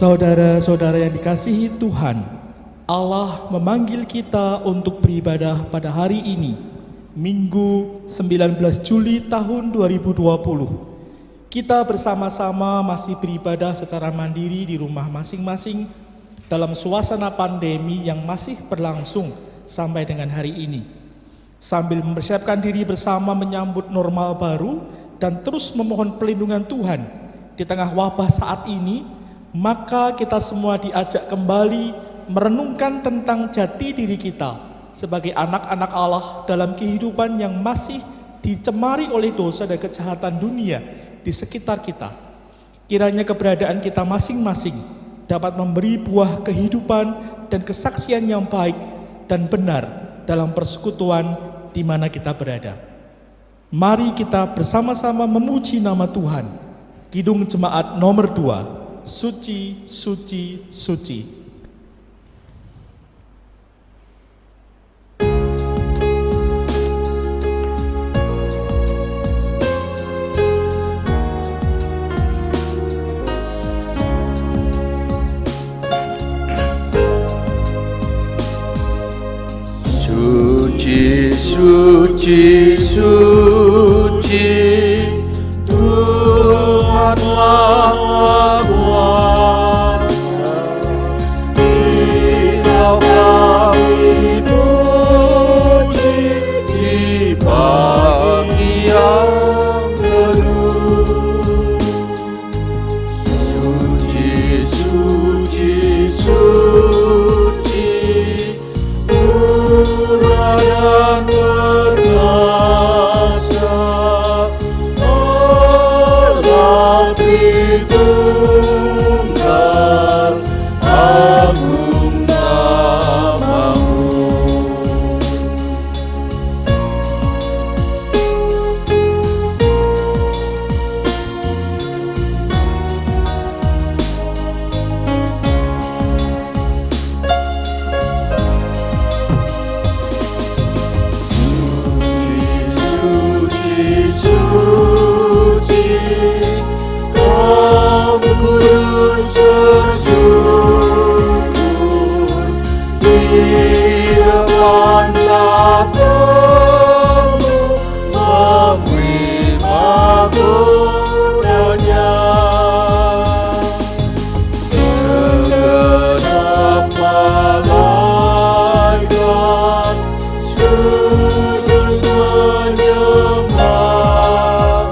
Saudara-saudara yang dikasihi Tuhan, Allah memanggil kita untuk beribadah pada hari ini, Minggu 19 Juli tahun 2020. Kita bersama-sama masih beribadah secara mandiri di rumah masing-masing dalam suasana pandemi yang masih berlangsung sampai dengan hari ini. Sambil mempersiapkan diri bersama menyambut normal baru dan terus memohon perlindungan Tuhan di tengah wabah saat ini, maka kita semua diajak kembali merenungkan tentang jati diri kita sebagai anak-anak Allah dalam kehidupan yang masih dicemari oleh dosa dan kejahatan dunia di sekitar kita. Kiranya keberadaan kita masing-masing dapat memberi buah kehidupan dan kesaksian yang baik dan benar dalam persekutuan di mana kita berada. Mari kita bersama-sama memuji nama Tuhan. Kidung Jemaat nomor 2, Suci, Suci, Suci. Suci, suci, Tuhan Maha Kuasa. Engkau kami puji di pagi yang teduh. Suci, suci, suci, murah dan perkasa, Allah Tritunggal, agung nama-Mu. Suci, Kau kudus tersyukur di depan tahta-Mu, menerima godanya. Segenap malaikat sujud menyembah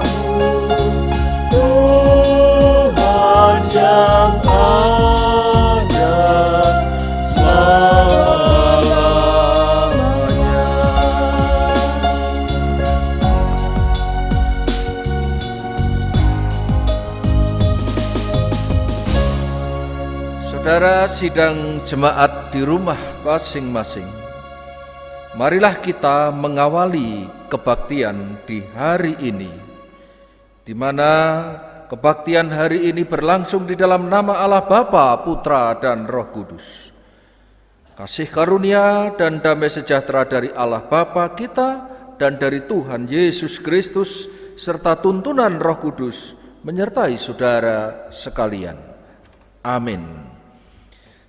Tuhan yang ada selamanya. Saudara sidang jemaat di rumah masing-masing, marilah kita mengawali kebaktian di hari ini, di mana kebaktian hari ini berlangsung di dalam nama Allah Bapa, Putra, dan Roh Kudus. Kasih karunia dan damai sejahtera dari Allah Bapa kita dan dari Tuhan Yesus Kristus serta tuntunan Roh Kudus menyertai saudara sekalian. Amin.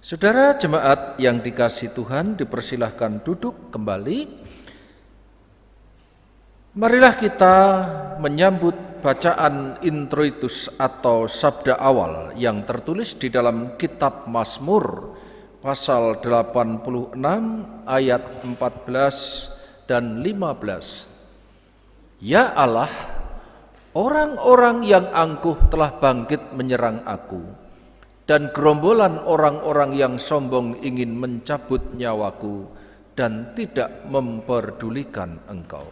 Saudara jemaat yang dikasihi Tuhan, dipersilahkan duduk kembali. Marilah kita menyambut bacaan introitus atau sabda awal yang tertulis di dalam kitab Mazmur pasal 86 ayat 14 dan 15. Ya Allah, orang-orang yang angkuh telah bangkit menyerang aku, dan gerombolan orang-orang yang sombong ingin mencabut nyawaku dan tidak memperdulikan Engkau.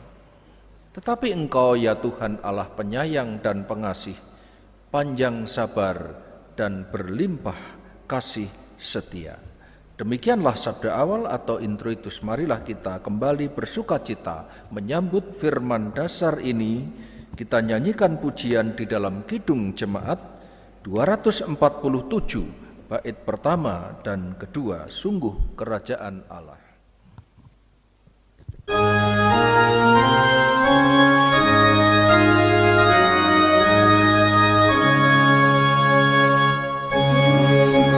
Tetapi Engkau ya Tuhan Allah penyayang dan pengasih, panjang sabar dan berlimpah kasih setia. Demikianlah sabda awal atau introitus. Marilah kita kembali bersukacita menyambut firman dasar ini. Kita nyanyikan pujian di dalam Kidung Jemaat 247, bait pertama dan kedua, Sungguh Kerajaan Allah. Sungguh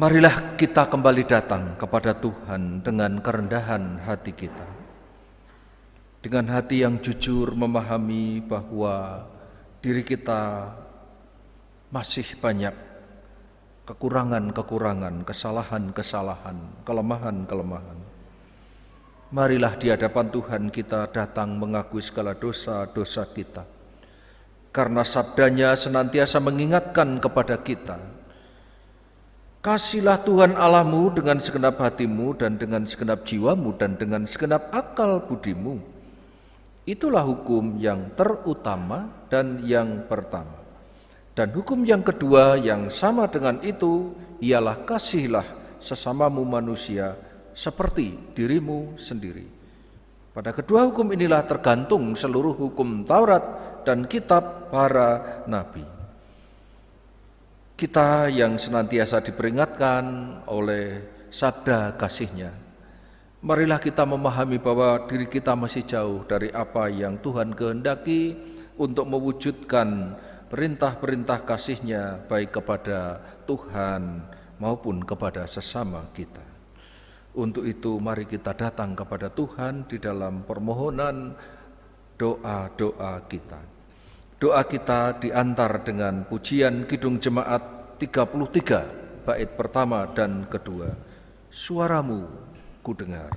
Marilah kita kembali datang kepada Tuhan dengan kerendahan hati kita. Dengan hati yang jujur memahami bahwa diri kita masih banyak kekurangan-kekurangan, kesalahan-kesalahan, kelemahan-kelemahan. Marilah di hadapan Tuhan kita datang mengakui segala dosa-dosa kita. Karena sabdanya senantiasa mengingatkan kepada kita, kasihlah Tuhan Allahmu dengan segenap hatimu dan dengan segenap jiwamu dan dengan segenap akal budimu. Itulah hukum yang terutama dan yang pertama. Dan hukum yang kedua yang sama dengan itu ialah kasihilah sesamamu manusia seperti dirimu sendiri. Pada kedua hukum inilah tergantung seluruh hukum Taurat dan kitab para nabi. Kita yang senantiasa diperingatkan oleh sabda kasih-Nya, marilah kita memahami bahwa diri kita masih jauh dari apa yang Tuhan kehendaki untuk mewujudkan perintah-perintah kasih-Nya baik kepada Tuhan maupun kepada sesama kita. Untuk itu mari kita datang kepada Tuhan di dalam permohonan doa-doa kita. Doa kita diantar dengan pujian Kidung Jemaat 33 bait pertama dan kedua. Suaramu kudengar.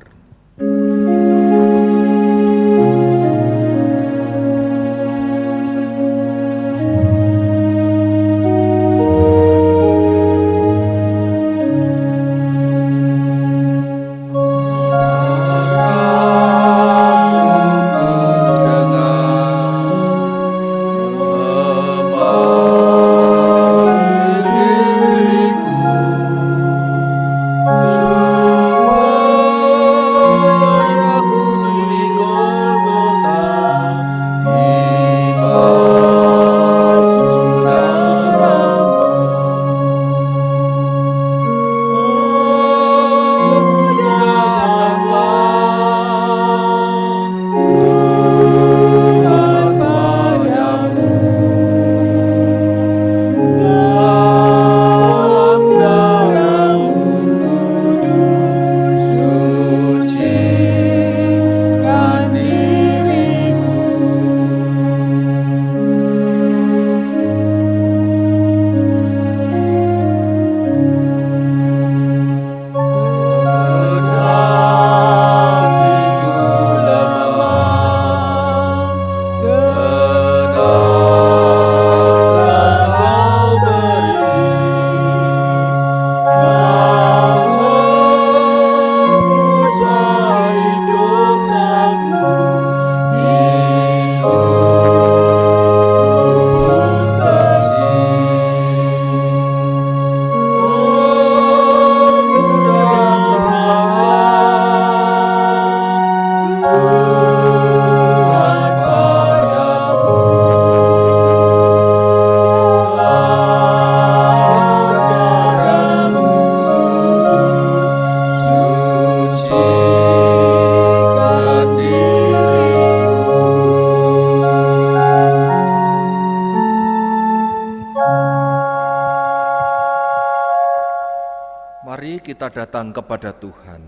Mari kita datang kepada Tuhan.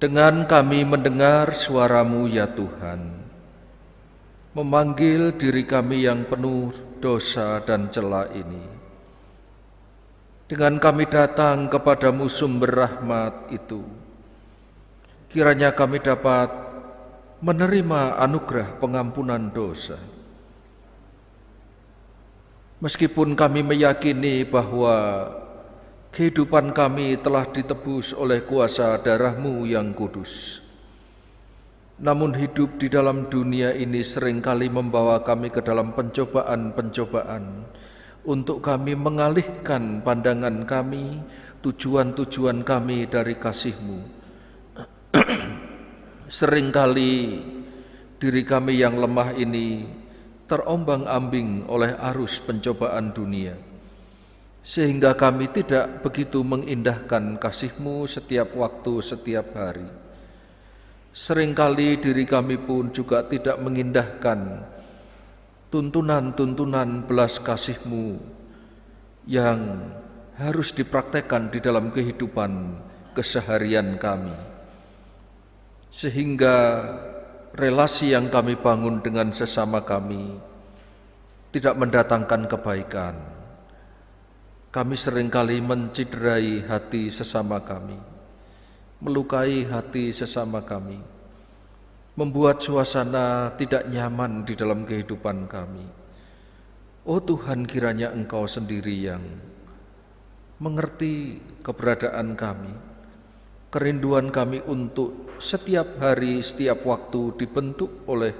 Dengan kami mendengar suara-Mu ya Tuhan, memanggil diri kami yang penuh dosa dan cela ini. Dengan kami datang kepada-Mu sumber rahmat itu, kiranya kami dapat menerima anugerah pengampunan dosa. Meskipun kami meyakini bahwa kehidupan kami telah ditebus oleh kuasa darah-Mu yang kudus, namun hidup di dalam dunia ini seringkali membawa kami ke dalam pencobaan-pencobaan untuk kami mengalihkan pandangan kami, tujuan-tujuan kami dari kasih-Mu. Seringkali diri kami yang lemah ini terombang-ambing oleh arus pencobaan dunia, sehingga kami tidak begitu mengindahkan kasih-Mu setiap waktu, setiap hari. Seringkali diri kami pun juga tidak mengindahkan tuntunan-tuntunan belas kasih-Mu yang harus dipraktekkan di dalam kehidupan keseharian kami, sehingga relasi yang kami bangun dengan sesama kami tidak mendatangkan kebaikan. Kami seringkali menciderai hati sesama kami, melukai hati sesama kami, membuat suasana tidak nyaman di dalam kehidupan kami. Oh Tuhan, kiranya Engkau sendiri yang mengerti keberadaan kami, kerinduan kami untuk setiap hari, setiap waktu dibentuk oleh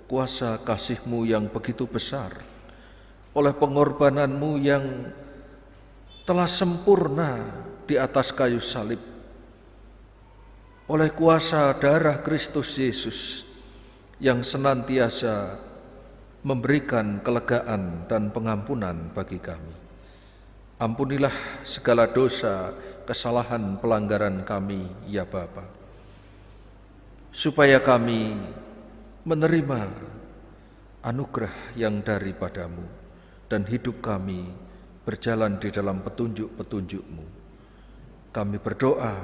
kuasa kasih-Mu yang begitu besar, oleh pengorbanan-Mu yang telah sempurna di atas kayu salib, oleh kuasa darah Kristus Yesus yang senantiasa memberikan kelegaan dan pengampunan bagi kami. Ampunilah segala dosa, kesalahan, pelanggaran kami, ya Bapa, supaya kami menerima anugerah yang daripada-Mu dan hidup kami berjalan di dalam petunjuk-petunjuk-Mu. Kami berdoa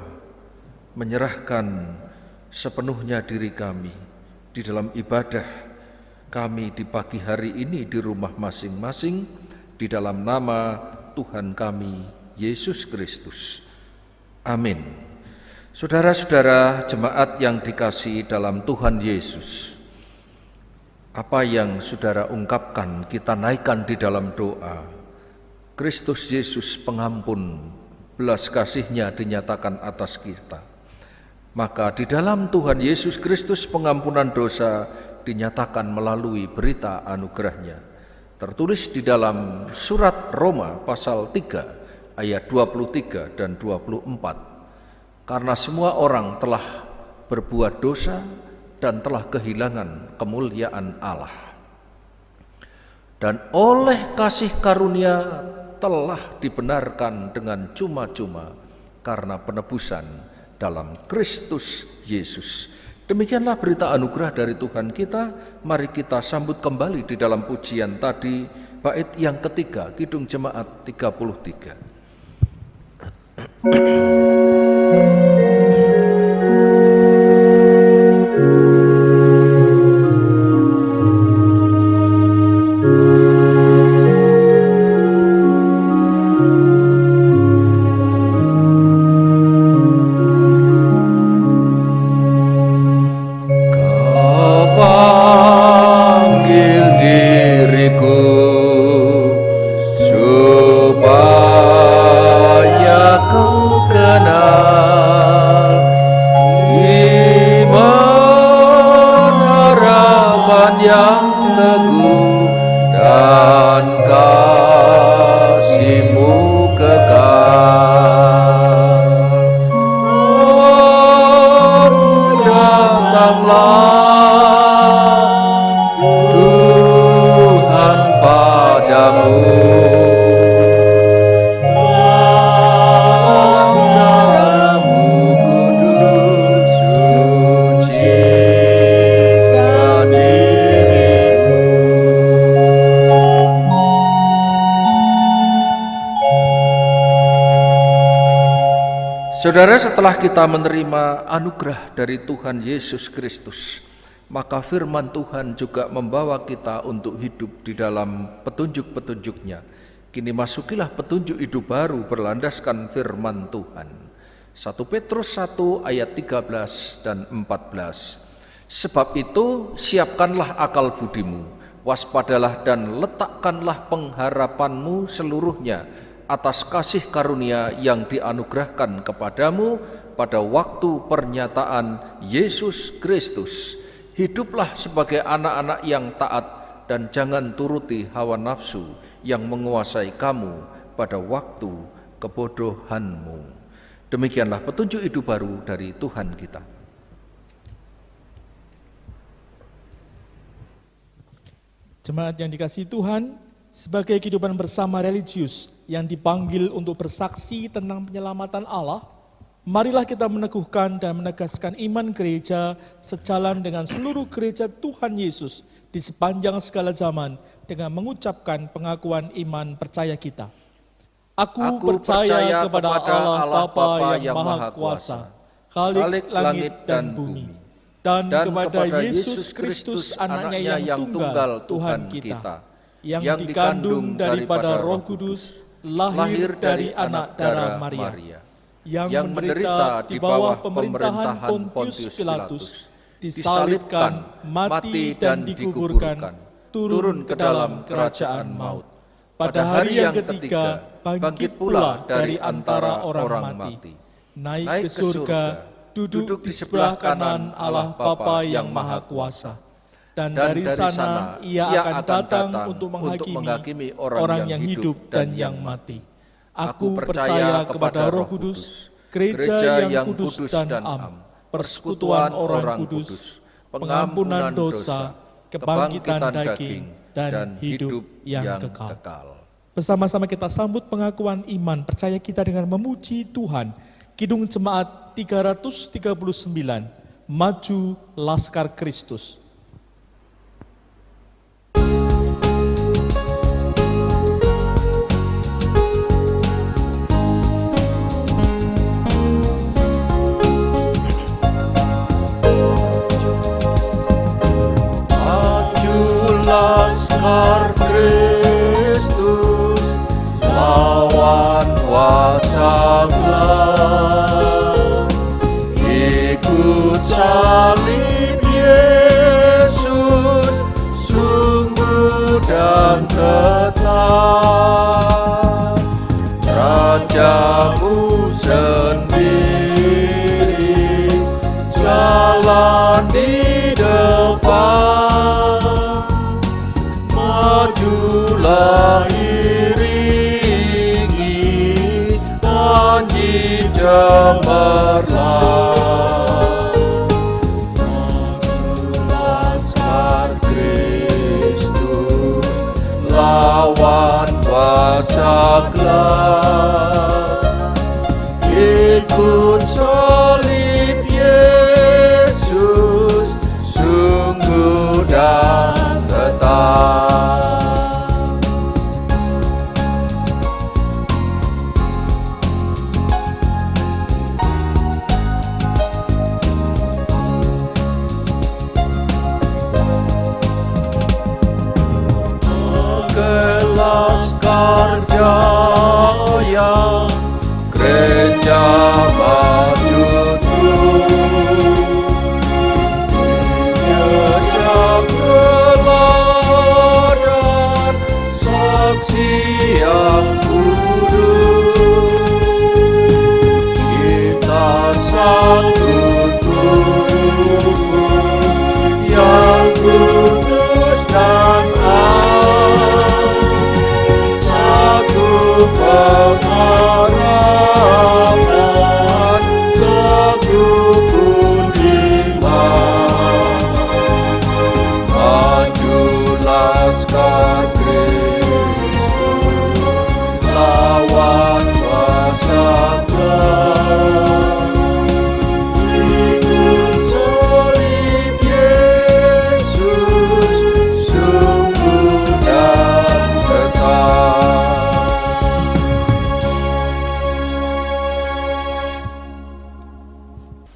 menyerahkan sepenuhnya diri kami di dalam ibadah kami di pagi hari ini di rumah masing-masing, di dalam nama Tuhan kami, Yesus Kristus. Amin. Saudara-saudara jemaat yang dikasihi dalam Tuhan Yesus, apa yang saudara ungkapkan kita naikkan di dalam doa. Kristus Yesus pengampun, belas kasih-Nya dinyatakan atas kita. Maka di dalam Tuhan Yesus Kristus pengampunan dosa dinyatakan melalui berita anugerah-Nya. Tertulis di dalam surat Roma pasal 3 ayat 23 dan 24. Karena semua orang telah berbuat dosa dan telah kehilangan kemuliaan Allah. Dan oleh kasih karunia telah dibenarkan dengan cuma-cuma karena penebusan dalam Kristus Yesus. Demikianlah berita anugerah dari Tuhan kita. Mari kita sambut kembali di dalam pujian tadi, bait yang ketiga, Kidung Jemaat 33. Saudara, setelah kita menerima anugerah dari Tuhan Yesus Kristus, maka firman Tuhan juga membawa kita untuk hidup di dalam petunjuk-petunjuk-Nya. Kini masukilah petunjuk hidup baru berlandaskan firman Tuhan. 1 Petrus 1 ayat 13 dan 14. Sebab itu siapkanlah akal budimu, waspadalah dan letakkanlah pengharapanmu seluruhnya atas kasih karunia yang dianugerahkan kepadamu pada waktu pernyataan Yesus Kristus. Hiduplah sebagai anak-anak yang taat dan jangan turuti hawa nafsu yang menguasai kamu pada waktu kebodohanmu. Demikianlah petunjuk hidup baru dari Tuhan kita. Jemaat yang dikasihi Tuhan, sebagai kehidupan bersama religius yang dipanggil untuk bersaksi tentang penyelamatan Allah, marilah kita meneguhkan dan menegaskan iman gereja sejalan dengan seluruh gereja Tuhan Yesus di sepanjang segala zaman dengan mengucapkan pengakuan iman percaya kita. Aku percaya kepada Allah Bapa yang Maha Kuasa, Khalik langit dan bumi, dan kepada Yesus Kristus anaknya yang tunggal Tuhan kita, yang dikandung daripada Roh Kudus, lahir dari anak darah Maria, yang menderita di bawah pemerintahan Pontius Pilatus, disalibkan, mati dan dikuburkan, turun ke dalam kerajaan maut. Pada hari yang ketiga, bangkit pula dari antara orang mati, naik ke surga, duduk di sebelah kanan Allah Bapa yang Maha Kuasa. Dan dari sana ia akan datang untuk menghakimi orang yang hidup dan yang mati. Aku percaya kepada Roh Kudus, gereja yang kudus dan am, persekutuan orang kudus, pengampunan dosa, kebangkitan daging, dan hidup yang kekal. Bersama-sama kita sambut pengakuan iman percaya kita dengan memuji Tuhan. Kidung Jemaat 339, Maju Laskar Kristus. Maju Laskar Kristus, lawan kuasa gelap, ikut salib Yesus, sungguh dan tetap. Rajamu sendiri jalan di depan, majulah iringi panji cemerlang. Maju Laskar Kristus, lawan kuasa gelap, ikut salib Yesus, sungguh dan tetap. Laskar Jaya, gereja maju terus, jejak teladan saksi yang kudus, kita satu tubuh yang kudus dan pengharapan, satu kunjungan. Maju Laskar Kristus, lawan kuasa gelap, ikut salib Yesus, sungguh dan tetap.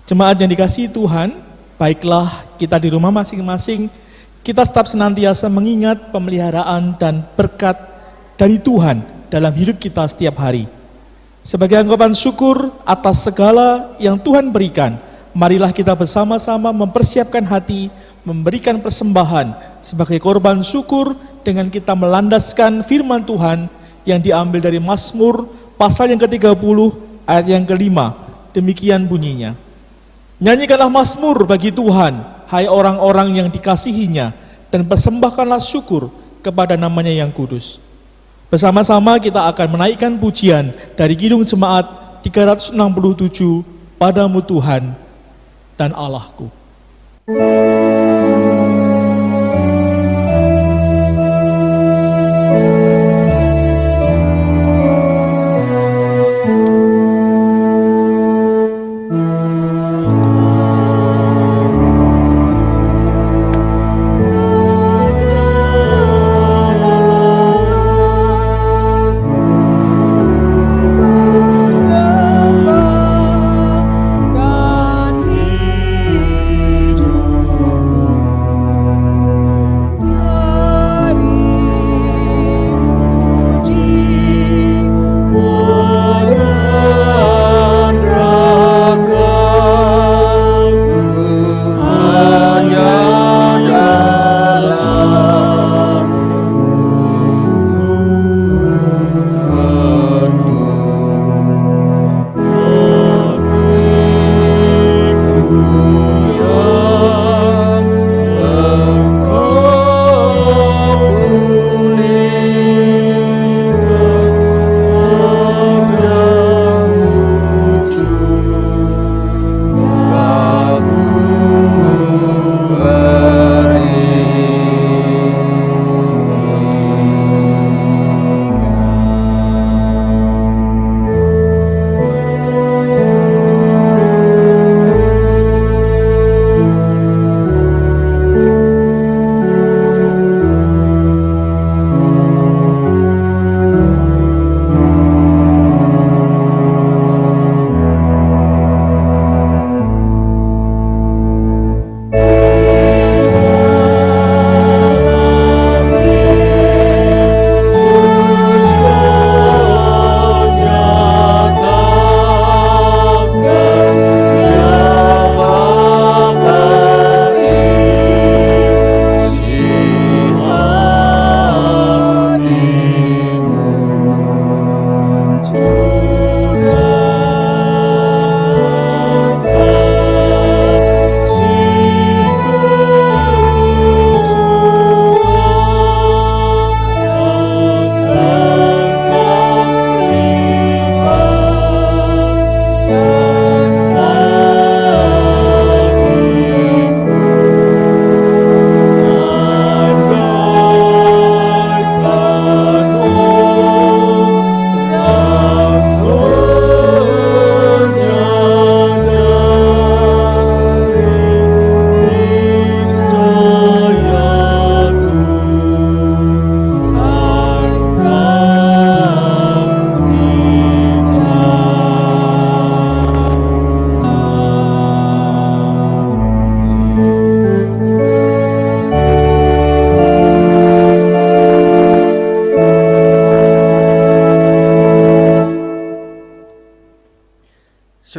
Jemaat yang dikasihi Tuhan, baiklah kita di rumah masing-masing, kita tetap senantiasa mengingat pemeliharaan dan berkat dari Tuhan dalam hidup kita setiap hari. Sebagai ungkapan syukur atas segala yang Tuhan berikan, marilah kita bersama-sama mempersiapkan hati, memberikan persembahan sebagai korban syukur dengan kita melandaskan firman Tuhan yang diambil dari Mazmur pasal yang ke-30 ayat yang ke-5. Demikian bunyinya. Nyanyikanlah mazmur bagi Tuhan, hai orang-orang yang dikasihinya, dan persembahkanlah syukur kepada namanya yang kudus. Bersama-sama kita akan menaikkan pujian dari Kidung Jemaat 367, Padamu Tuhan dan Allahku.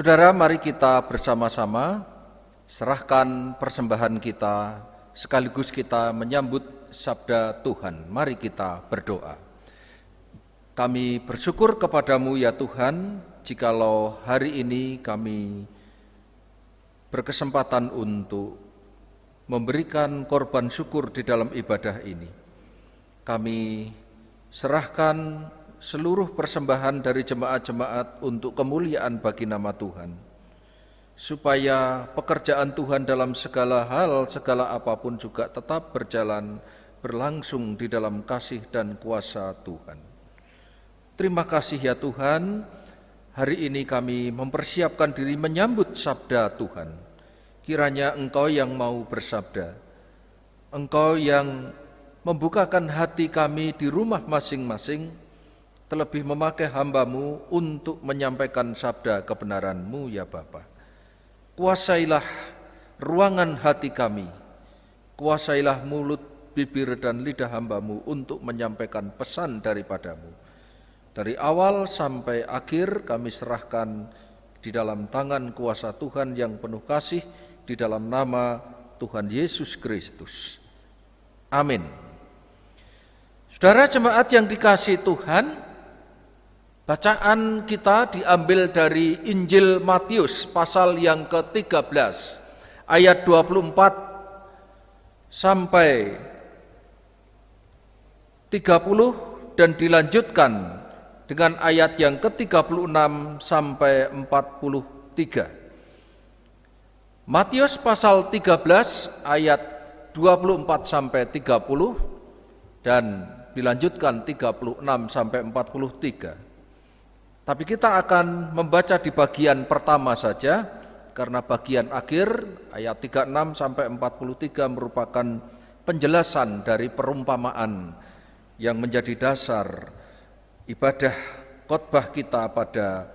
Saudara, mari kita bersama-sama serahkan persembahan kita, sekaligus kita menyambut sabda Tuhan. Mari kita berdoa. Kami bersyukur kepadamu ya Tuhan, jikalau hari ini kami berkesempatan untuk memberikan korban syukur di dalam ibadah ini. Kami serahkan seluruh persembahan dari jemaat-jemaat untuk kemuliaan bagi nama Tuhan, supaya pekerjaan Tuhan dalam segala hal, segala apapun juga tetap berlangsung di dalam kasih dan kuasa Tuhan. Terima kasih ya Tuhan, hari ini kami mempersiapkan diri menyambut sabda Tuhan. Kiranya Engkau yang mau bersabda, Engkau yang membukakan hati kami di rumah masing-masing, terlebih memakai hamba-Mu untuk menyampaikan sabda kebenaran-Mu ya Bapa. Kuasailah ruangan hati kami, kuasailah mulut, bibir dan lidah hamba-Mu untuk menyampaikan pesan daripada-Mu. Dari awal sampai akhir kami serahkan di dalam tangan kuasa Tuhan yang penuh kasih, di dalam nama Tuhan Yesus Kristus. Amin. Saudara jemaat yang dikasihi Tuhan, bacaan kita diambil dari Injil Matius pasal yang ke-13 ayat 24 sampai 30 dan dilanjutkan dengan ayat yang ke-36 sampai 43. Matius pasal 13 ayat 24 sampai 30 dan dilanjutkan 36 sampai 43. Tapi kita akan membaca di bagian pertama saja, karena bagian akhir ayat 36 sampai 43 merupakan penjelasan dari perumpamaan yang menjadi dasar ibadah khotbah kita pada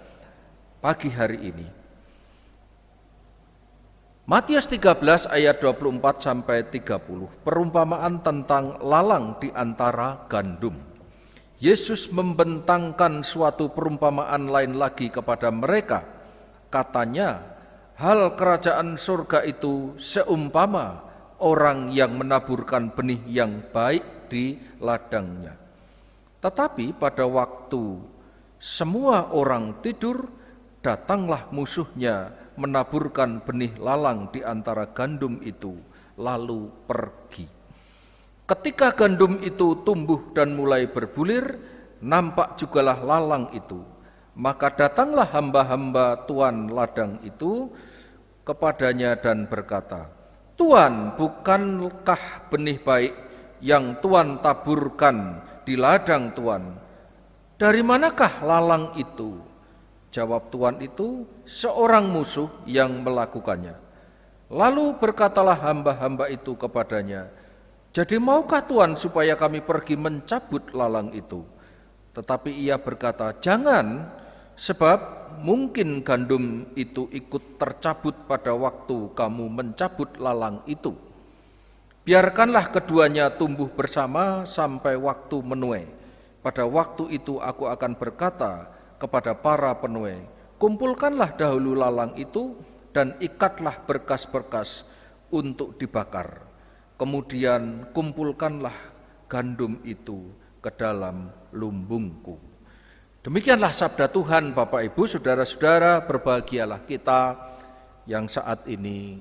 pagi hari ini. Matius 13 ayat 24 sampai 30, perumpamaan tentang lalang di antara gandum. Yesus membentangkan suatu perumpamaan lain lagi kepada mereka. Katanya, hal kerajaan surga itu seumpama orang yang menaburkan benih yang baik di ladangnya. Tetapi pada waktu semua orang tidur, datanglah musuhnya menaburkan benih lalang di antara gandum itu, lalu pergi. Ketika gandum itu tumbuh dan mulai berbulir, nampak jugalah lalang itu. Maka datanglah hamba-hamba tuan ladang itu kepadanya dan berkata, Tuan, bukankah benih baik yang Tuan taburkan di ladang Tuan? Dari manakah lalang itu? Jawab tuan itu, seorang musuh yang melakukannya. Lalu berkatalah hamba-hamba itu kepadanya, jadi maukah Tuan supaya kami pergi mencabut lalang itu? Tetapi ia berkata, jangan, sebab mungkin gandum itu ikut tercabut pada waktu kamu mencabut lalang itu. Biarkanlah keduanya tumbuh bersama sampai waktu menuai. Pada waktu itu aku akan berkata kepada para penuai, kumpulkanlah dahulu lalang itu dan ikatlah berkas-berkas untuk dibakar. Kemudian kumpulkanlah gandum itu ke dalam lumbungku. Demikianlah sabda Tuhan. Bapak Ibu, saudara-saudara, berbahagialah kita yang saat ini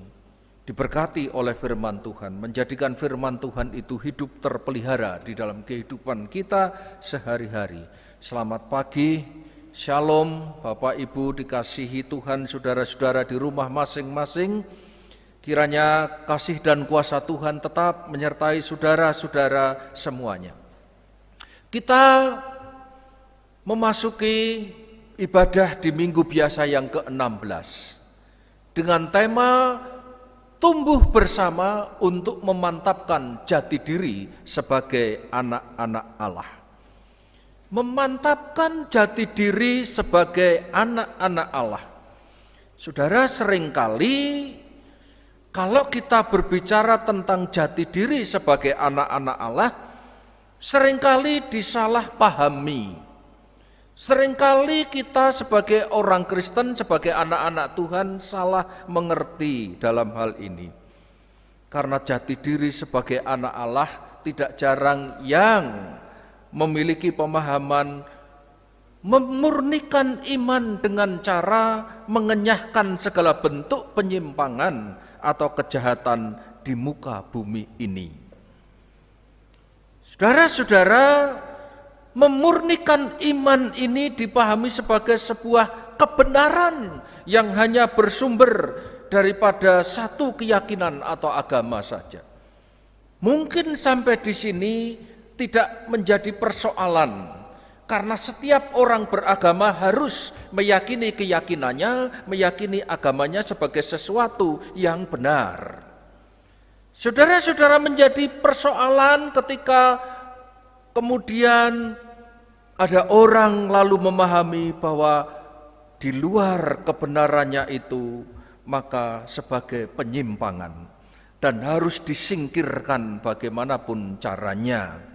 diberkati oleh firman Tuhan, menjadikan firman Tuhan itu hidup terpelihara di dalam kehidupan kita sehari-hari. Selamat pagi, shalom Bapak Ibu dikasihi Tuhan, saudara-saudara di rumah masing-masing. Kiranya kasih dan kuasa Tuhan tetap menyertai saudara-saudara semuanya. Kita memasuki ibadah di minggu biasa yang ke-16 dengan tema tumbuh bersama untuk memantapkan jati diri sebagai anak-anak Allah. Memantapkan jati diri sebagai anak-anak Allah. Saudara, seringkali kalau kita berbicara tentang jati diri sebagai anak-anak Allah, seringkali disalahpahami. Seringkali kita sebagai orang Kristen, sebagai anak-anak Tuhan salah mengerti dalam hal ini. Karena jati diri sebagai anak Allah tidak jarang yang memiliki pemahaman memurnikan iman dengan cara mengenyahkan segala bentuk penyimpangan atau kejahatan di muka bumi ini. Saudara-saudara, memurnikan iman ini dipahami sebagai sebuah kebenaran yang hanya bersumber daripada satu keyakinan atau agama saja. Mungkin sampai di sini tidak menjadi persoalan, karena setiap orang beragama harus meyakini keyakinannya, meyakini agamanya sebagai sesuatu yang benar. Saudara-saudara, menjadi persoalan ketika kemudian ada orang lalu memahami bahwa di luar kebenarannya itu maka sebagai penyimpangan dan harus disingkirkan bagaimanapun caranya.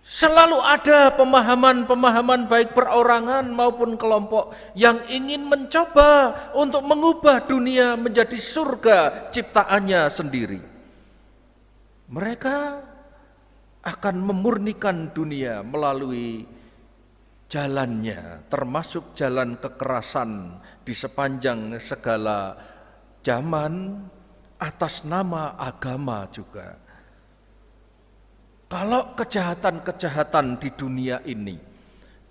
Selalu ada pemahaman-pemahaman baik perorangan maupun kelompok yang ingin mencoba untuk mengubah dunia menjadi surga ciptaannya sendiri. Mereka akan memurnikan dunia melalui jalannya, termasuk jalan kekerasan di sepanjang segala zaman atas nama agama juga. Kalau kejahatan-kejahatan di dunia ini,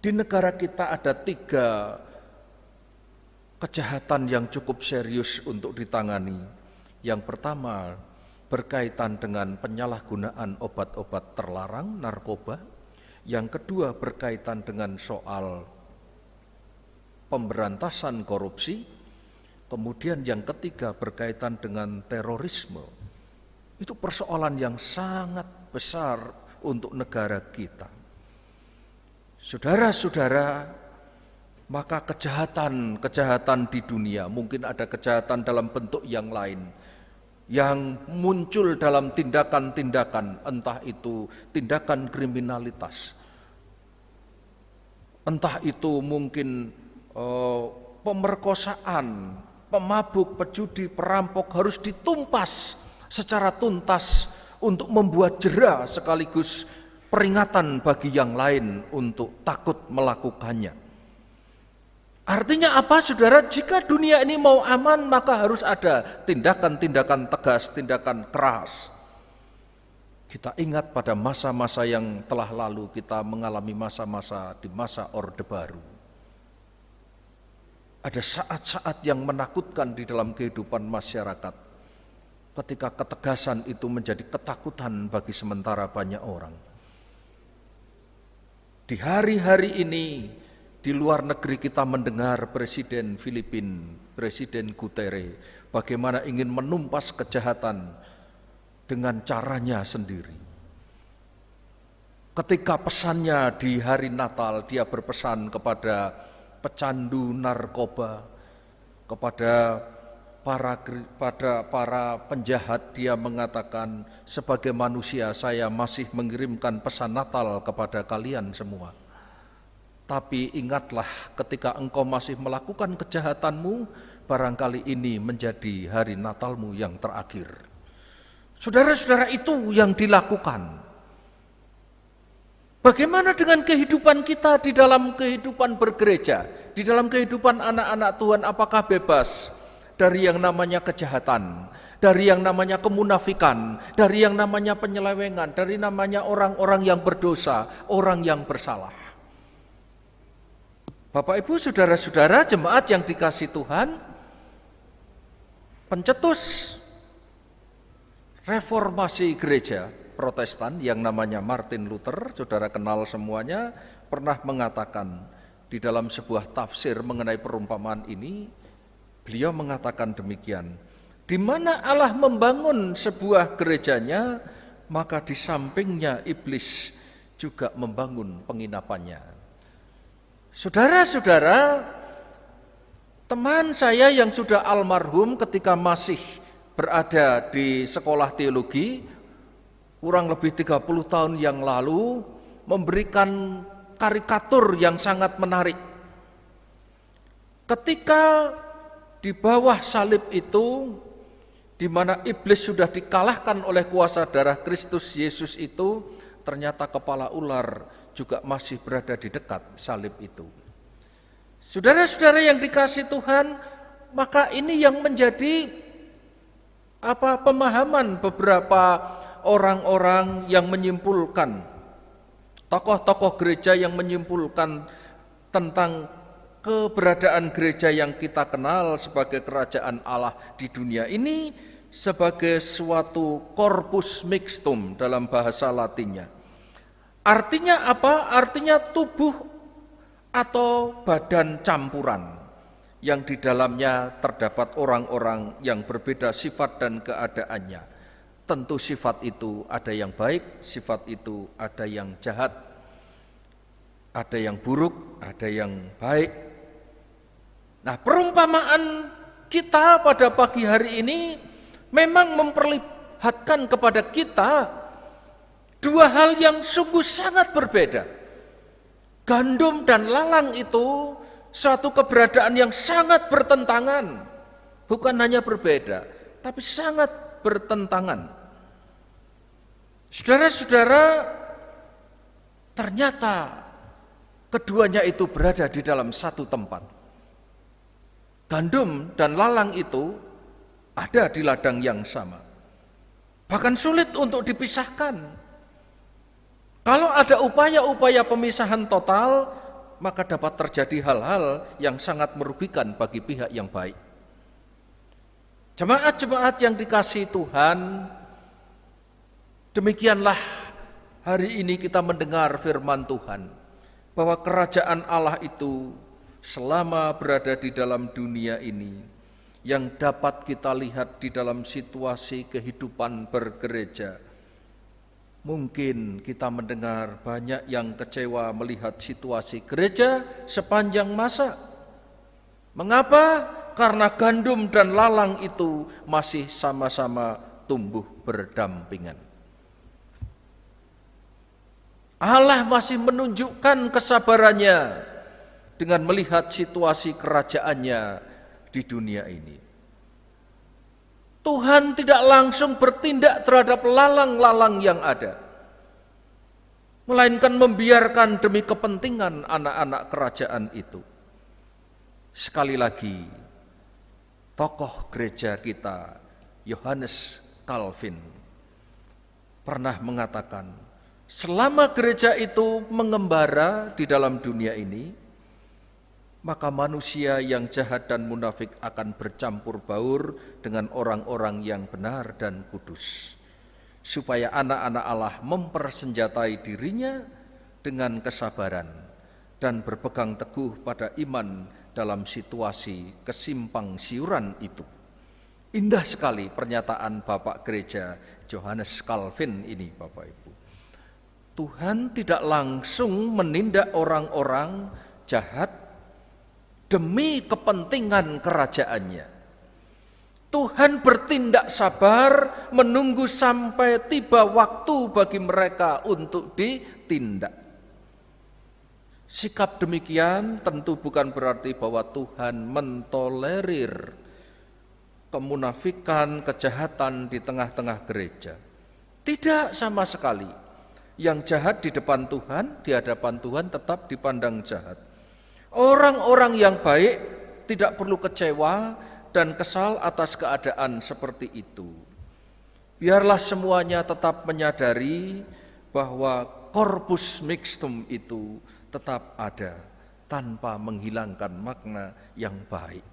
di negara kita ada 3 kejahatan yang cukup serius untuk ditangani. Yang pertama berkaitan dengan penyalahgunaan obat-obat terlarang, narkoba. Yang kedua berkaitan dengan soal pemberantasan korupsi. Kemudian yang ketiga berkaitan dengan terorisme. Itu persoalan yang sangat besar untuk negara kita. Saudara-saudara, maka kejahatan-kejahatan di dunia, mungkin ada kejahatan dalam bentuk yang lain, yang muncul dalam tindakan-tindakan, entah itu tindakan kriminalitas, entah itu mungkin pemerkosaan, pemabuk, pejudi, perampok harus ditumpas secara tuntas untuk membuat jera sekaligus peringatan bagi yang lain untuk takut melakukannya. Artinya apa, saudara? Jika dunia ini mau aman, maka harus ada tindakan-tindakan tegas, tindakan keras. Kita ingat pada masa-masa yang telah lalu, kita mengalami masa-masa di masa Orde Baru. Ada saat-saat yang menakutkan di dalam kehidupan masyarakat, ketika ketegasan itu menjadi ketakutan bagi sementara banyak orang. Di hari-hari ini, di luar negeri kita mendengar Presiden Filipina, Presiden Guterres, bagaimana ingin menumpas kejahatan dengan caranya sendiri. Ketika pesannya di hari Natal, dia berpesan kepada pecandu narkoba, kepada para penjahat, dia mengatakan, sebagai manusia saya masih mengirimkan pesan Natal kepada kalian semua. Tapi ingatlah, ketika engkau masih melakukan kejahatanmu, barangkali ini menjadi hari Natalmu yang terakhir. Saudara-saudara, itu yang dilakukan. Bagaimana dengan kehidupan kita di dalam kehidupan bergereja, di dalam kehidupan anak-anak Tuhan? Apakah bebas dari yang namanya kejahatan, dari yang namanya kemunafikan, dari yang namanya penyelewengan, dari namanya orang-orang yang berdosa, orang yang bersalah? Bapak, Ibu, saudara-saudara, jemaat yang dikasihi Tuhan, pencetus reformasi gereja Protestan yang namanya Martin Luther, saudara kenal semuanya, pernah mengatakan di dalam sebuah tafsir mengenai perumpamaan ini, beliau mengatakan demikian, di mana Allah membangun sebuah gerejanya, maka di sampingnya iblis juga membangun penginapannya. Saudara-saudara, teman saya yang sudah almarhum ketika masih berada di sekolah teologi, kurang lebih 30 tahun yang lalu, memberikan karikatur yang sangat menarik. Ketika di bawah salib itu, di mana iblis sudah dikalahkan oleh kuasa darah Kristus Yesus itu, ternyata kepala ular juga masih berada di dekat salib itu. Saudara-saudara yang dikasihi Tuhan, maka ini yang menjadi pemahaman beberapa orang-orang yang menyimpulkan, tokoh-tokoh gereja yang menyimpulkan tentang keberadaan gereja yang kita kenal sebagai kerajaan Allah di dunia ini sebagai suatu corpus mixtum dalam bahasa Latinnya. Artinya apa? Artinya tubuh atau badan campuran yang di dalamnya terdapat orang-orang yang berbeda sifat dan keadaannya. Tentu sifat itu ada yang baik, sifat itu ada yang jahat, ada yang buruk, ada yang baik. Nah, perumpamaan kita pada pagi hari ini memang memperlihatkan kepada kita dua hal yang sungguh sangat berbeda. Gandum dan lalang itu suatu keberadaan yang sangat bertentangan. Bukan hanya berbeda, tapi sangat bertentangan. Saudara-saudara, ternyata keduanya itu berada di dalam satu tempat. Gandum dan lalang itu ada di ladang yang sama. Bahkan sulit untuk dipisahkan. Kalau ada upaya-upaya pemisahan total, maka dapat terjadi hal-hal yang sangat merugikan bagi pihak yang baik. Jemaat-jemaat yang dikasihi Tuhan, demikianlah hari ini kita mendengar firman Tuhan, bahwa kerajaan Allah itu selama berada di dalam dunia ini, yang dapat kita lihat di dalam situasi kehidupan bergereja. Mungkin kita mendengar banyak yang kecewa melihat situasi gereja sepanjang masa. Mengapa? Karena gandum dan lalang itu masih sama-sama tumbuh berdampingan. Allah masih menunjukkan kesabarannya dengan melihat situasi kerajaannya di dunia ini. Tuhan tidak langsung bertindak terhadap lalang-lalang yang ada, melainkan membiarkan demi kepentingan anak-anak kerajaan itu. Sekali lagi, tokoh gereja kita, Yohanes Calvin, pernah mengatakan, selama gereja itu mengembara di dalam dunia ini, maka manusia yang jahat dan munafik akan bercampur baur dengan orang-orang yang benar dan kudus, supaya anak-anak Allah mempersenjatai dirinya dengan kesabaran dan berpegang teguh pada iman dalam situasi kesimpang siuran itu. Indah sekali pernyataan Bapak Gereja Yohanes Calvin ini, Bapak Ibu. Tuhan tidak langsung menindak orang-orang jahat demi kepentingan kerajaannya. Tuhan bertindak sabar menunggu sampai tiba waktu bagi mereka untuk ditindak. Sikap demikian tentu bukan berarti bahwa Tuhan mentolerir kemunafikan, kejahatan di tengah-tengah gereja. Tidak sama sekali. Yang jahat di depan Tuhan, di hadapan Tuhan tetap dipandang jahat. Orang-orang yang baik tidak perlu kecewa dan kesal atas keadaan seperti itu. Biarlah semuanya tetap menyadari bahwa corpus mixtum itu tetap ada tanpa menghilangkan makna yang baik.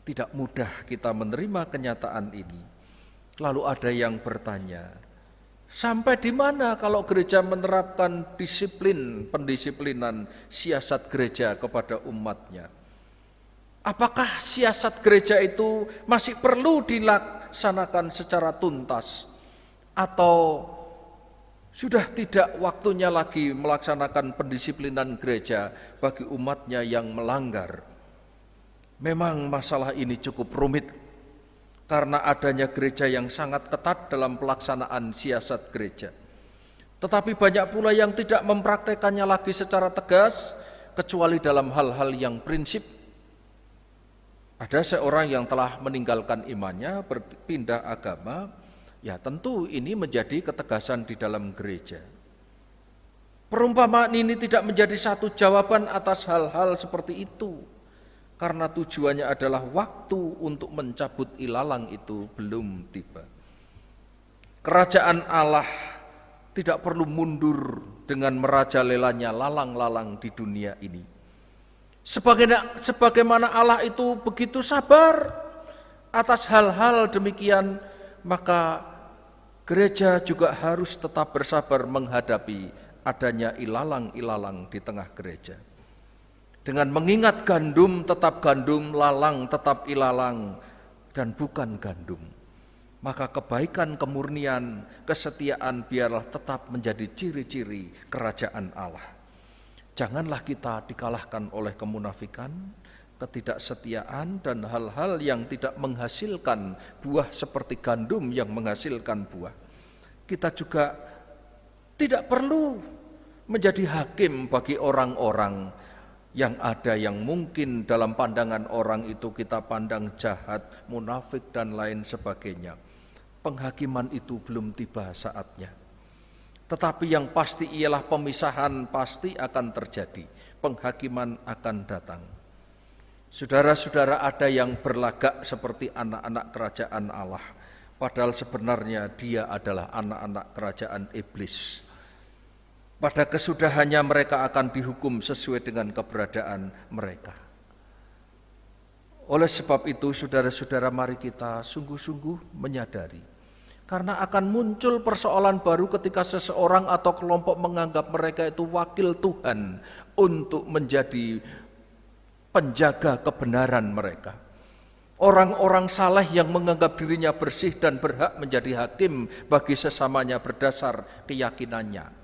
Tidak mudah kita menerima kenyataan ini. Lalu ada yang bertanya, sampai di mana kalau gereja menerapkan disiplin, pendisiplinan siasat gereja kepada umatnya? Apakah siasat gereja itu masih perlu dilaksanakan secara tuntas? Atau sudah tidak waktunya lagi melaksanakan pendisiplinan gereja bagi umatnya yang melanggar? Memang masalah ini cukup rumit, karena adanya gereja yang sangat ketat dalam pelaksanaan siasat gereja. Tetapi banyak pula yang tidak mempraktekannya lagi secara tegas, kecuali dalam hal-hal yang prinsip. Ada seorang yang telah meninggalkan imannya, berpindah agama, ya tentu ini menjadi ketegasan di dalam gereja. Perumpamaan ini tidak menjadi satu jawaban atas hal-hal seperti itu, karena tujuannya adalah waktu untuk mencabut ilalang itu belum tiba. Kerajaan Allah tidak perlu mundur dengan merajalelanya lalang-lalang di dunia ini. Sebagaimana Allah itu begitu sabar atas hal-hal demikian, maka gereja juga harus tetap bersabar menghadapi adanya ilalang-ilalang di tengah gereja. Dengan mengingat gandum tetap gandum, lalang tetap ilalang, dan bukan gandum, maka kebaikan, kemurnian, kesetiaan biarlah tetap menjadi ciri-ciri kerajaan Allah. Janganlah kita dikalahkan oleh kemunafikan, ketidaksetiaan, dan hal-hal yang tidak menghasilkan buah seperti gandum yang menghasilkan buah. Kita juga tidak perlu menjadi hakim bagi orang-orang yang ada yang mungkin dalam pandangan orang itu kita pandang jahat, munafik, dan lain sebagainya. Penghakiman itu belum tiba saatnya. Tetapi yang pasti ialah pemisahan pasti akan terjadi. Penghakiman akan datang. Saudara-saudara, ada yang berlagak seperti anak-anak kerajaan Allah, padahal sebenarnya dia adalah anak-anak kerajaan iblis. Pada kesudahannya mereka akan dihukum sesuai dengan keberadaan mereka. Oleh sebab itu, saudara-saudara, mari kita sungguh-sungguh menyadari, karena akan muncul persoalan baru ketika seseorang atau kelompok menganggap mereka itu wakil Tuhan untuk menjadi penjaga kebenaran mereka. Orang-orang saleh yang menganggap dirinya bersih dan berhak menjadi hakim bagi sesamanya berdasar keyakinannya.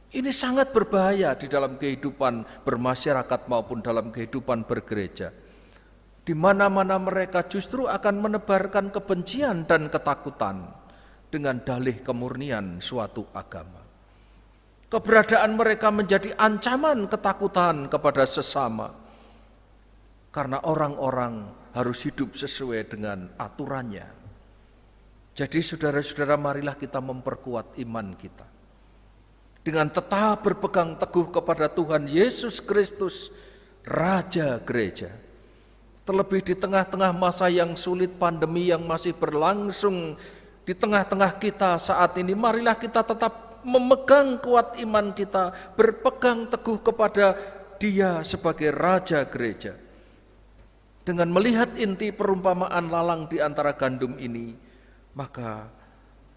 Ini sangat berbahaya di dalam kehidupan bermasyarakat maupun dalam kehidupan bergereja. Di mana-mana mereka justru akan menebarkan kebencian dan ketakutan dengan dalih kemurnian suatu agama. Keberadaan mereka menjadi ancaman ketakutan kepada sesama, karena orang-orang harus hidup sesuai dengan aturannya. Jadi saudara-saudara, marilah kita memperkuat iman kita dengan tetap berpegang teguh kepada Tuhan Yesus Kristus, Raja Gereja. Terlebih di tengah-tengah masa yang sulit, pandemi yang masih berlangsung di tengah-tengah kita saat ini, marilah kita tetap memegang kuat iman kita, berpegang teguh kepada Dia sebagai Raja Gereja. Dengan melihat inti perumpamaan lalang di antara gandum ini, maka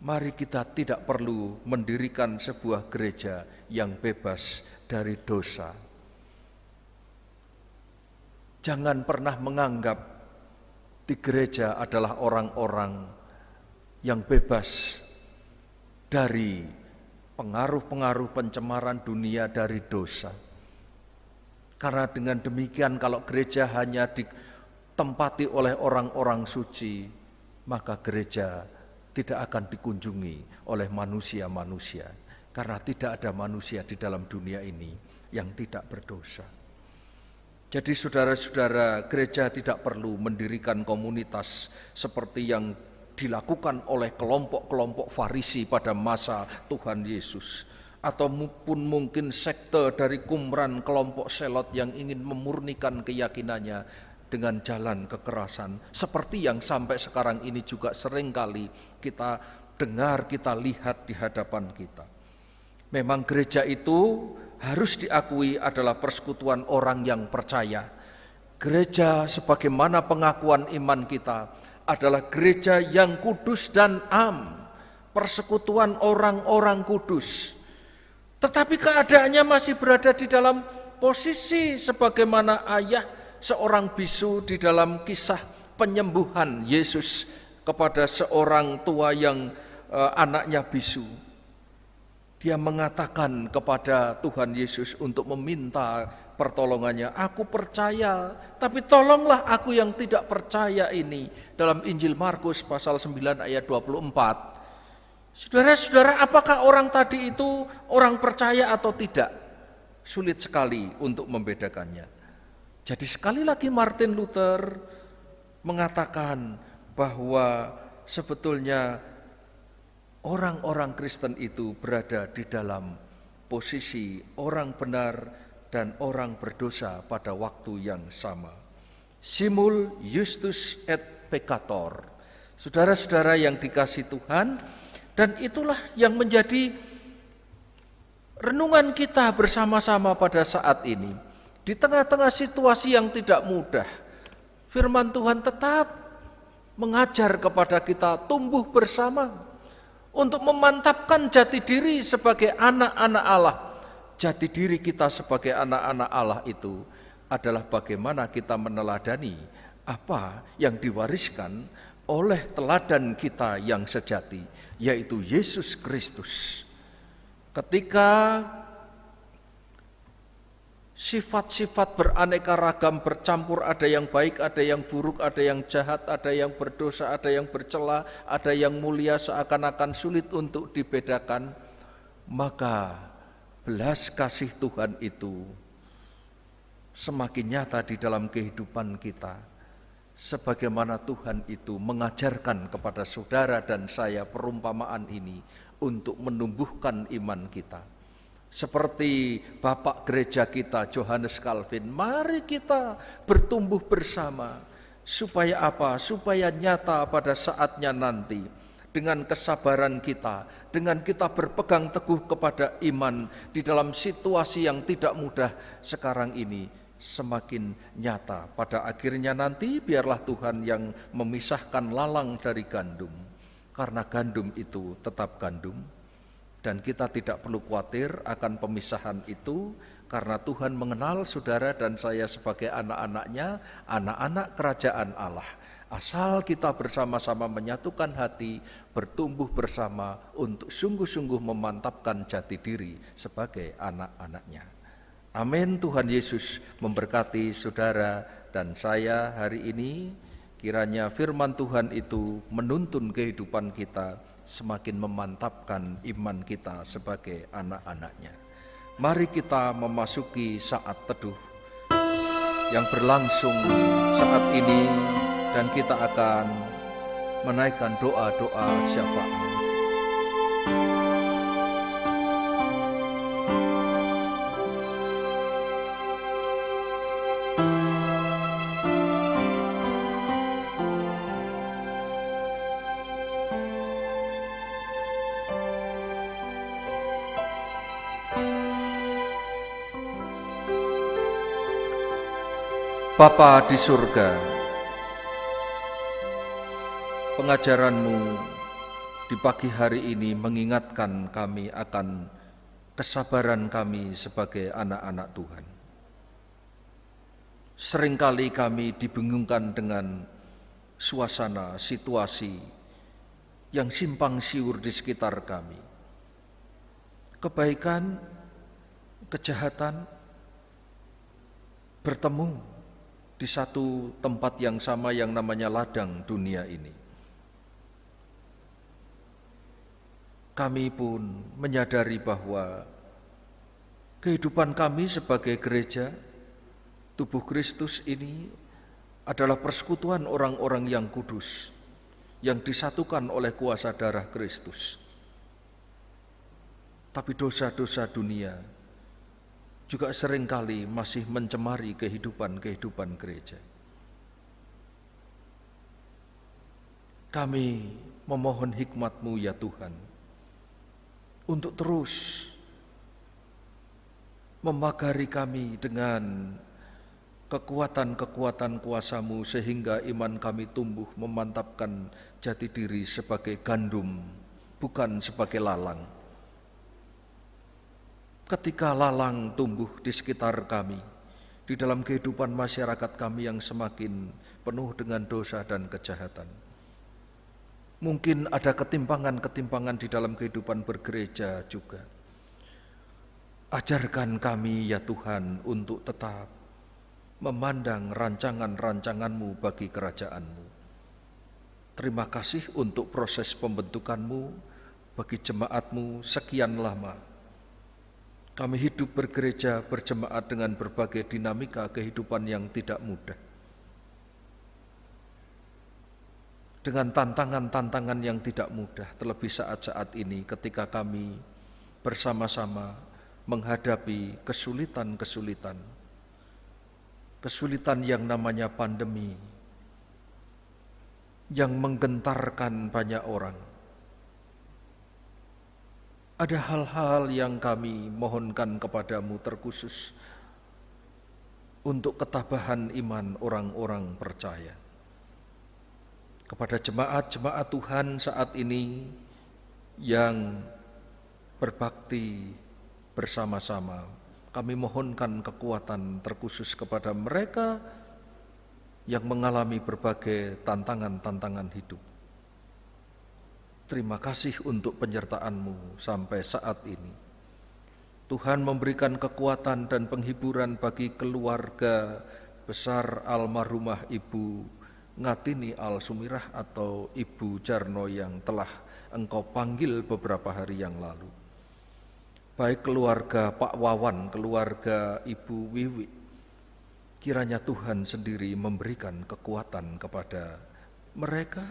mari kita tidak perlu mendirikan sebuah gereja yang bebas dari dosa. Jangan pernah menganggap di gereja adalah orang-orang yang bebas dari pengaruh-pengaruh pencemaran dunia, dari dosa. Karena dengan demikian, kalau gereja hanya ditempati oleh orang-orang suci, maka gereja tidak akan dikunjungi oleh manusia-manusia, karena tidak ada manusia di dalam dunia ini yang tidak berdosa. Jadi saudara-saudara, gereja tidak perlu mendirikan komunitas seperti yang dilakukan oleh kelompok-kelompok Farisi pada masa Tuhan Yesus, ataupun mungkin sekte dari Qumran, kelompok Selot yang ingin memurnikan keyakinannya dengan jalan kekerasan, seperti yang sampai sekarang ini juga seringkali kita dengar, kita lihat di hadapan kita. Memang gereja itu harus diakui adalah persekutuan orang yang percaya. Gereja sebagaimana pengakuan iman kita adalah gereja yang kudus dan am, persekutuan orang-orang kudus. Tetapi keadaannya masih berada di dalam posisi sebagaimana ayah seorang bisu di dalam kisah penyembuhan Yesus kepada seorang tua yang anaknya bisu. Dia mengatakan kepada Tuhan Yesus untuk meminta pertolongannya, aku percaya, tapi tolonglah aku yang tidak percaya ini. Dalam Injil Markus pasal 9 ayat 24. Saudara-saudara, apakah orang tadi itu orang percaya atau tidak? Sulit sekali untuk membedakannya. Jadi sekali lagi Martin Luther mengatakan bahwa sebetulnya orang-orang Kristen itu berada di dalam posisi orang benar dan orang berdosa pada waktu yang sama. Simul justus et peccator. Saudara-saudara yang dikasihi Tuhan, dan itulah yang menjadi renungan kita bersama-sama pada saat ini. Di tengah-tengah situasi yang tidak mudah, firman Tuhan tetap mengajar kepada kita tumbuh bersama untuk memantapkan jati diri sebagai anak-anak Allah. Jati diri kita sebagai anak-anak Allah itu adalah bagaimana kita meneladani apa yang diwariskan oleh teladan kita yang sejati, yaitu Yesus Kristus. Ketika sifat-sifat beraneka ragam bercampur, ada yang baik, ada yang buruk, ada yang jahat, ada yang berdosa, ada yang bercela, ada yang mulia, seakan-akan sulit untuk dibedakan, maka belas kasih Tuhan itu semakin nyata di dalam kehidupan kita. Sebagaimana Tuhan itu mengajarkan kepada saudara dan saya perumpamaan ini untuk menumbuhkan iman kita. Seperti Bapak Gereja kita Johannes Calvin, mari kita bertumbuh bersama. Supaya apa? Supaya nyata pada saatnya nanti, dengan kesabaran kita, dengan kita berpegang teguh kepada iman di dalam situasi yang tidak mudah sekarang ini, semakin nyata. Pada akhirnya nanti biarlah Tuhan yang memisahkan lalang dari gandum, karena gandum itu tetap gandum. Dan kita tidak perlu khawatir akan pemisahan itu, karena Tuhan mengenal saudara dan saya sebagai anak-anaknya, anak-anak kerajaan Allah. Asal kita bersama-sama menyatukan hati, bertumbuh bersama untuk sungguh-sungguh memantapkan jati diri sebagai anak-anaknya. Amin. Tuhan Yesus memberkati saudara dan saya hari ini. Kiranya firman Tuhan itu menuntun kehidupan kita, semakin memantapkan iman kita sebagai anak-anaknya. Mari kita memasuki saat teduh yang berlangsung saat ini, dan kita akan menaikkan doa-doa syafaat. Bapa di surga, pengajaran-Mu di pagi hari ini mengingatkan kami akan kesabaran kami sebagai anak-anak Tuhan. Seringkali kami dibingungkan dengan suasana, situasi yang simpang siur di sekitar kami. Kebaikan, kejahatan bertemu di satu tempat yang sama yang namanya ladang dunia ini. Kami pun menyadari bahwa kehidupan kami sebagai gereja, tubuh Kristus ini adalah persekutuan orang-orang yang kudus, yang disatukan oleh kuasa darah Kristus. Tapi dosa-dosa dunia juga seringkali masih mencemari kehidupan gereja. Kami memohon hikmat-Mu ya Tuhan, untuk terus memagari kami dengan kekuatan-kekuatan kuasa-Mu, sehingga iman kami tumbuh memantapkan jati diri sebagai gandum, bukan sebagai lalang. Ketika lalang tumbuh di sekitar kami, di dalam kehidupan masyarakat kami yang semakin penuh dengan dosa dan kejahatan, mungkin ada ketimpangan-ketimpangan di dalam kehidupan bergereja juga. Ajarkan kami ya Tuhan untuk tetap memandang rancangan-rancangan-Mu bagi kerajaan-Mu. Terima kasih untuk proses pembentukan-Mu, bagi jemaat-Mu sekian lama. Kami hidup bergereja berjemaat dengan berbagai dinamika kehidupan yang tidak mudah. Dengan tantangan-tantangan yang tidak mudah, terlebih saat-saat ini ketika kami bersama-sama menghadapi kesulitan-kesulitan. Kesulitan yang namanya pandemi, yang menggentarkan banyak orang. Ada hal-hal yang kami mohonkan kepadamu terkhusus untuk ketabahan iman orang-orang percaya. Kepada jemaat-jemaat Tuhan saat ini yang berbakti bersama-sama, kami mohonkan kekuatan terkhusus kepada mereka yang mengalami berbagai tantangan-tantangan hidup. Terima kasih untuk penyertaan-Mu sampai saat ini. Tuhan memberikan kekuatan dan penghiburan bagi keluarga besar almarhumah Ibu Ngatini Al-Sumirah atau Ibu Jarno yang telah Engkau panggil beberapa hari yang lalu. Baik keluarga Pak Wawan, keluarga Ibu Wiwi, kiranya Tuhan sendiri memberikan kekuatan kepada mereka.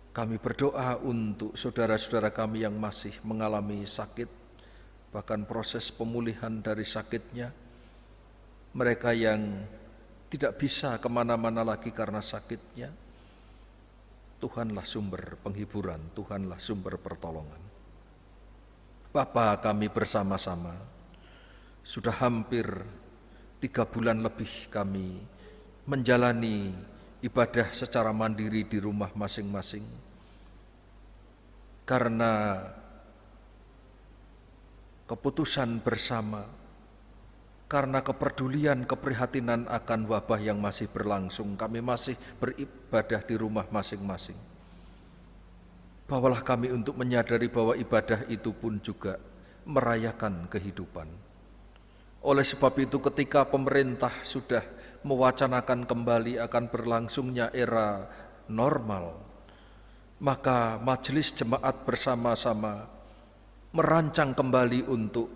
Kami berdoa untuk saudara-saudara kami yang masih mengalami sakit, bahkan proses pemulihan dari sakitnya. Mereka yang tidak bisa kemana-mana lagi karena sakitnya. Tuhanlah sumber penghiburan, Tuhanlah sumber pertolongan. Bapa, kami bersama-sama, sudah hampir 3 bulan lebih kami menjalani ibadah secara mandiri di rumah masing-masing. Karena keputusan bersama, karena kepedulian, keprihatinan akan wabah yang masih berlangsung, kami masih beribadah di rumah masing-masing. Bawalah kami untuk menyadari bahwa ibadah itu pun juga merayakan kehidupan. Oleh sebab itu ketika pemerintah sudah mewacanakan kembali akan berlangsungnya era normal, maka majelis jemaat bersama-sama merancang kembali untuk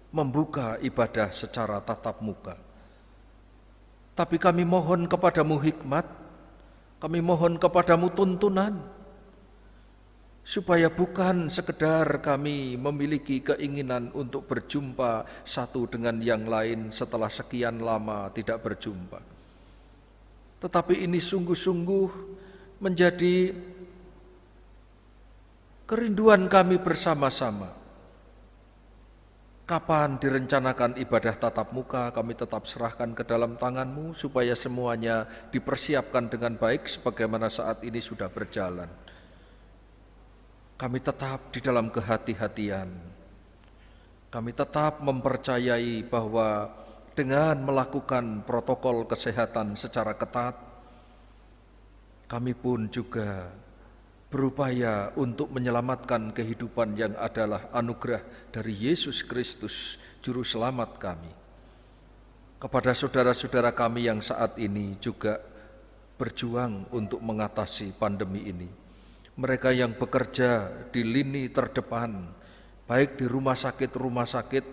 membuka ibadah secara tatap muka. Tapi kami mohon kepadamu hikmat, kami mohon kepadamu tuntunan, supaya bukan sekedar kami memiliki keinginan untuk berjumpa satu dengan yang lain setelah sekian lama tidak berjumpa. Tetapi ini sungguh-sungguh menjadi kerinduan kami bersama-sama. Kapan direncanakan ibadah tatap muka, kami tetap serahkan ke dalam tangan-Mu supaya semuanya dipersiapkan dengan baik sebagaimana saat ini sudah berjalan. Kami tetap di dalam kehati-hatian. Kami tetap mempercayai bahwa dengan melakukan protokol kesehatan secara ketat, kami pun juga berupaya untuk menyelamatkan kehidupan yang adalah anugerah dari Yesus Kristus, Juru Selamat kami. Kepada saudara-saudara kami yang saat ini juga berjuang untuk mengatasi pandemi ini, mereka yang bekerja di lini terdepan, baik di rumah sakit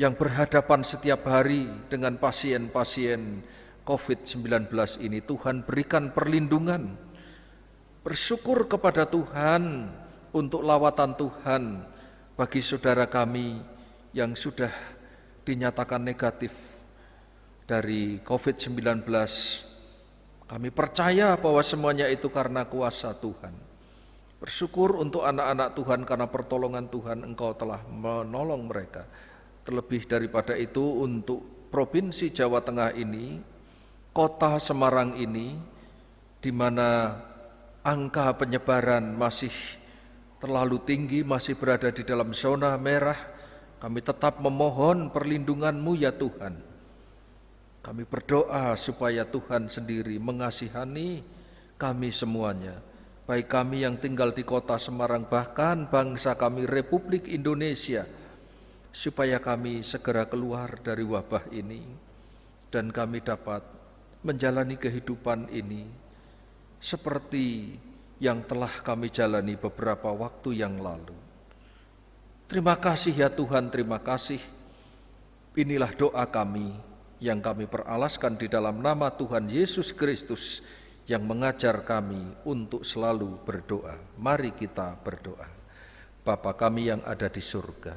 yang berhadapan setiap hari dengan pasien-pasien COVID-19 ini, Tuhan berikan perlindungan. Bersyukur kepada Tuhan untuk lawatan Tuhan bagi saudara kami yang sudah dinyatakan negatif dari COVID-19. Kami percaya bahwa semuanya itu karena kuasa Tuhan. Bersyukur untuk anak-anak Tuhan karena pertolongan Tuhan Engkau telah menolong mereka. Terlebih daripada itu untuk Provinsi Jawa Tengah ini, Kota Semarang ini, di mana angka penyebaran masih terlalu tinggi, masih berada di dalam zona merah, kami tetap memohon perlindungan-Mu ya Tuhan. Kami berdoa supaya Tuhan sendiri mengasihani kami semuanya, baik kami yang tinggal di Kota Semarang, bahkan bangsa kami Republik Indonesia, supaya kami segera keluar dari wabah ini dan kami dapat menjalani kehidupan ini seperti yang telah kami jalani beberapa waktu yang lalu. Terima kasih ya Tuhan, terima kasih. Inilah doa kami yang kami peralaskan di dalam nama Tuhan Yesus Kristus yang mengajar kami untuk selalu berdoa. Mari kita berdoa. Bapa kami yang ada di surga,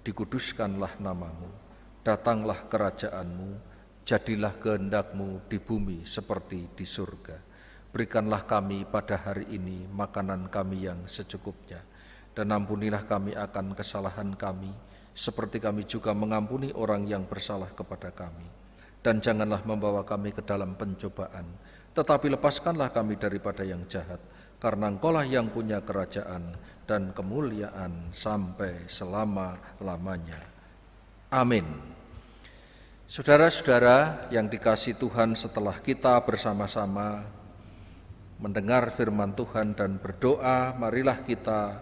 dikuduskanlah namamu, datanglah kerajaanmu, jadilah kehendak-Mu di bumi seperti di surga. Berikanlah kami pada hari ini makanan kami yang secukupnya, dan ampunilah kami akan kesalahan kami, seperti kami juga mengampuni orang yang bersalah kepada kami. Dan janganlah membawa kami ke dalam pencobaan, tetapi lepaskanlah kami daripada yang jahat, karena Engkaulah yang punya kerajaan dan kemuliaan sampai selama-lamanya. Amin. Saudara-saudara yang dikasihi Tuhan, setelah kita bersama-sama mendengar firman Tuhan dan berdoa, marilah kita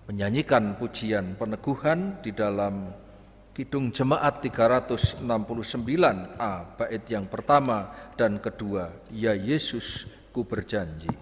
menyanyikan pujian peneguhan di dalam Kidung Jemaat 369a, bait yang pertama dan kedua, Ya Yesus, ku berjanji.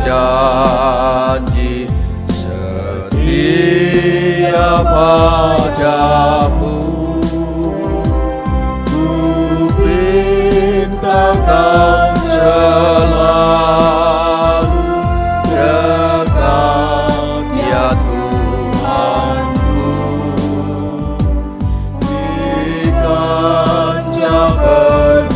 Janji setia padamu, ku minta kau selalu dekat ya Tuhanku, di kancah pergumulan.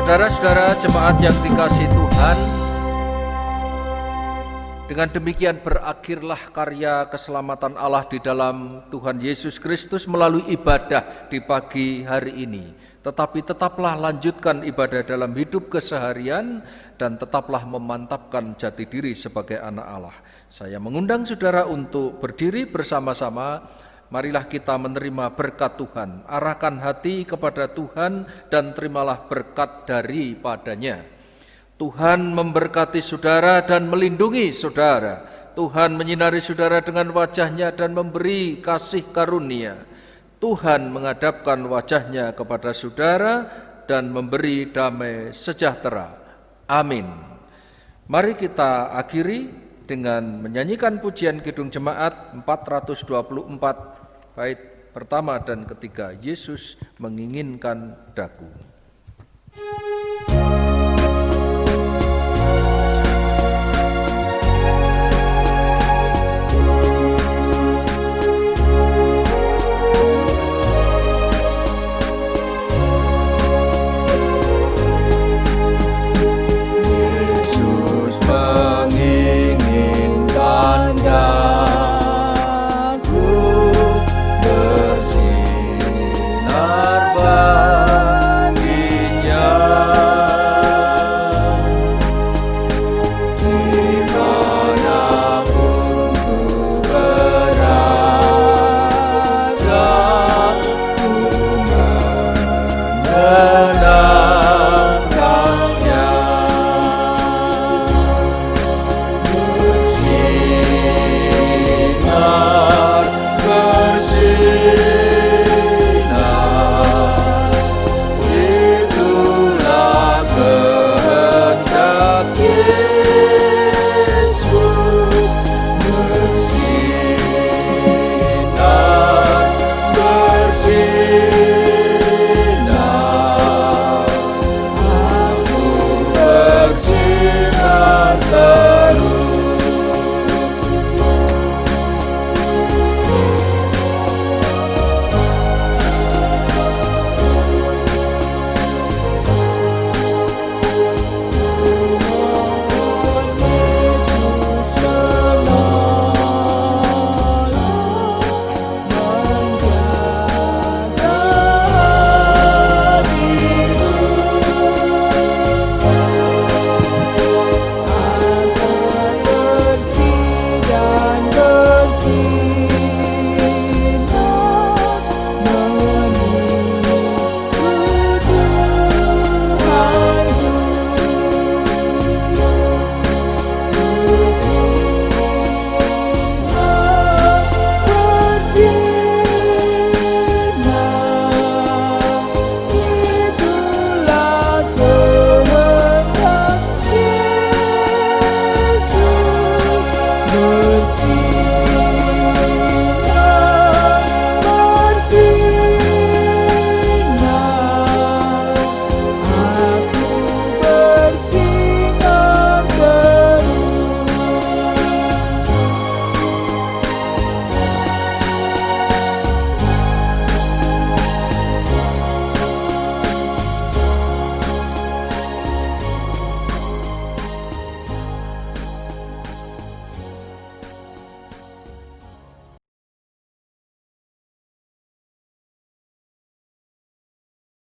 Saudara-saudara jemaat yang dikasihi Tuhan, dengan demikian berakhirlah karya keselamatan Allah di dalam Tuhan Yesus Kristus melalui ibadah di pagi hari ini. Tetapi tetaplah lanjutkan ibadah dalam hidup keseharian dan tetaplah memantapkan jati diri sebagai anak Allah. Saya mengundang saudara untuk berdiri bersama-sama. Marilah kita menerima berkat Tuhan, arahkan hati kepada Tuhan dan terimalah berkat daripadanya. Tuhan memberkati saudara dan melindungi saudara. Tuhan menyinari saudara dengan wajah-Nya dan memberi kasih karunia. Tuhan menghadapkan wajah-Nya kepada saudara dan memberi damai sejahtera. Amin. Mari kita akhiri dengan menyanyikan pujian Kidung Jemaat 424 bait pertama dan ketiga, Yesus menginginkan daku.